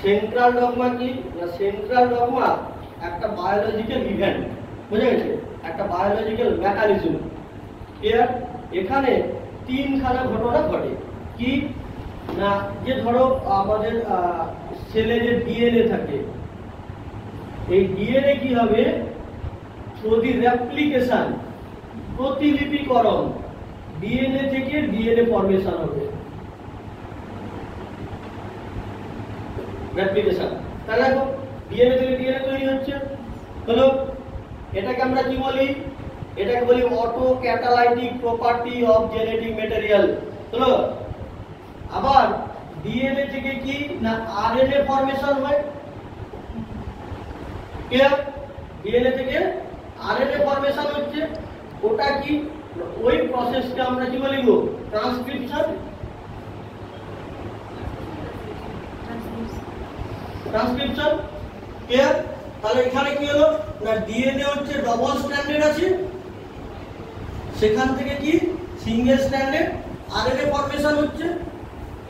Central dogma কি না, central dogma একটা বায়োলজিক্যাল ইভেন্ট, বুঝা গেছে, একটা বায়োলজিক্যাল মেকানিজম। ক্লিয়ার? এখানে তিনখানা ঘটনা ঘটে। কি না, যে ধরো আমাদের সেলে যে ডিএনএ থাকে, এই ডিএনএ কি হবে, যদি রেপ্লিকেশন, প্রতিলিপিকরণ, ডিএনএ থেকে ডিএনএ ফরমেশন হবে, রেপ্লিকেশন। তাহলে দেখো ডিএনএ থেকে ডিএনএ তৈরি হচ্ছে, হলো। এটাকে আমরা কি বলি, এটাকে বলি auto catalytic property of genetic material, হলো। আবার ডিএনএ থেকে কি না আরএনএ ফরমেশন হয়। ক্লিয়ার? ডিএনএ থেকে আরএনএ ফরমেশন হচ্ছে, ওটা কি, ওই প্রসেসকে আমরা কি বলি গো, ট্রান্সক্রিপশন। ট্রান্সক্রিপশন। ক্লিয়ার? তাহলে এখানে কি হলো না, ডিএনএ হচ্ছে ডবল স্ট্র্যান্ডেড আছে, সেখান থেকে কি সিঙ্গেল স্ট্র্যান্ডেড আরএনএ ফরমেশন হচ্ছে,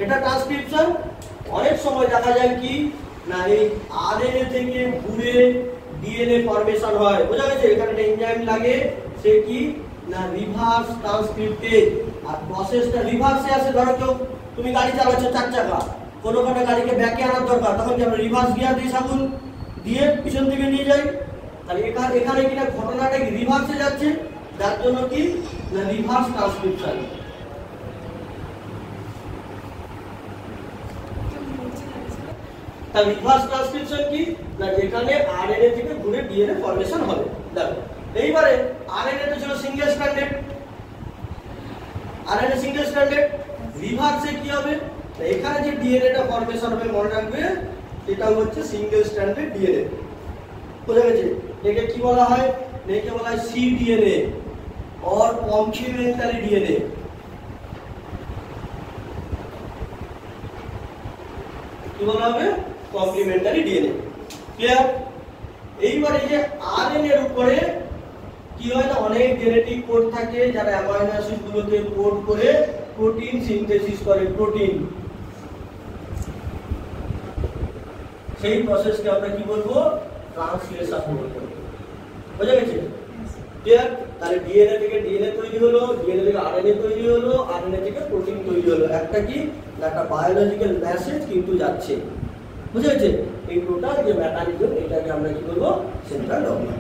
এটা ট্রান্সক্রিপশন। অনেক সময় দেখা যায় কি না, এই আরএনএ থেকে ঘুরে ডিএনএ ফরমেশন হয়, বোঝা গেছে। এখানে একটা এনজাইম লাগে, সে কি না রিভার্স ট্রান্সক্রিপ্টেজ, আর প্রসেসটা রিভার্সে আসে। ধরো কেউ, তুমি গাড়ি চালাচ্ছ 4 চাকা, কোনো গাড়িকে ব্যাকে আনার দরকার, তখন কি আমরা রিভার্স গিয়ার দিয়ে সাবুন দিয়ে পিছন দিকে নিয়ে যাই। তাহলে এখানে কিনা ঘটনাটা কি রিভার্সে যাচ্ছে, যার জন্য কি না রিভার্স ট্রান্সক্রিপশন। তাহলে রিভার্স ট্রান্সক্রিপশন কি না, যেখানে আরএনএ থেকে ঘুরে ডিএনএ ফরমেশন হবে। দেখো এইবারে আরএনএ তো ছিল single stranded, RNA single stranded, রিভার্সে কি হবে, এখানে যে ডিএনএটা ফরমেশন হবে, মনে রাখবে এটা হচ্ছে সিঙ্গেল স্ট্র্যান্ডেড ডিএনএ, বুঝা গেছে। একে কি বলা হয়, একে বলা হয় সিডিএনএ অর কমপ্লিমেন্টারি ডিএনএ। কি বলা হবে, কমপ্লিমেন্টারি ডিএনএ। ক্লিয়ার? এইবার এই যে আরএনএ এর উপরে কি হয় না, অনেক জেনেটিক কোড থাকে, যারা অ্যামাইনো অ্যাসিড গুলোকে কোড করে প্রোটিন সিনথেসিস করে, প্রোটিন। সেই প্রসেসকে আমরা কি বলবো, ট্রান্সলেশন বলবো, বুঝা গেছে। ক্লিয়ার? তাহলে ডিএনএ থেকে ডিএনএ তৈরি হলো, ডিএনএ থেকে আরএনএ তৈরি হলো, আরএনএ থেকে প্রোটিন তৈরি হলো, একটা কি একটা বায়োলজিক্যাল মেসেজ কিন্তু যাচ্ছে, বুঝা গেছে। এই টোটাল যে মেকানিজম, এটাকে আমরা কি বলবো, সেন্ট্রাল ডগমা।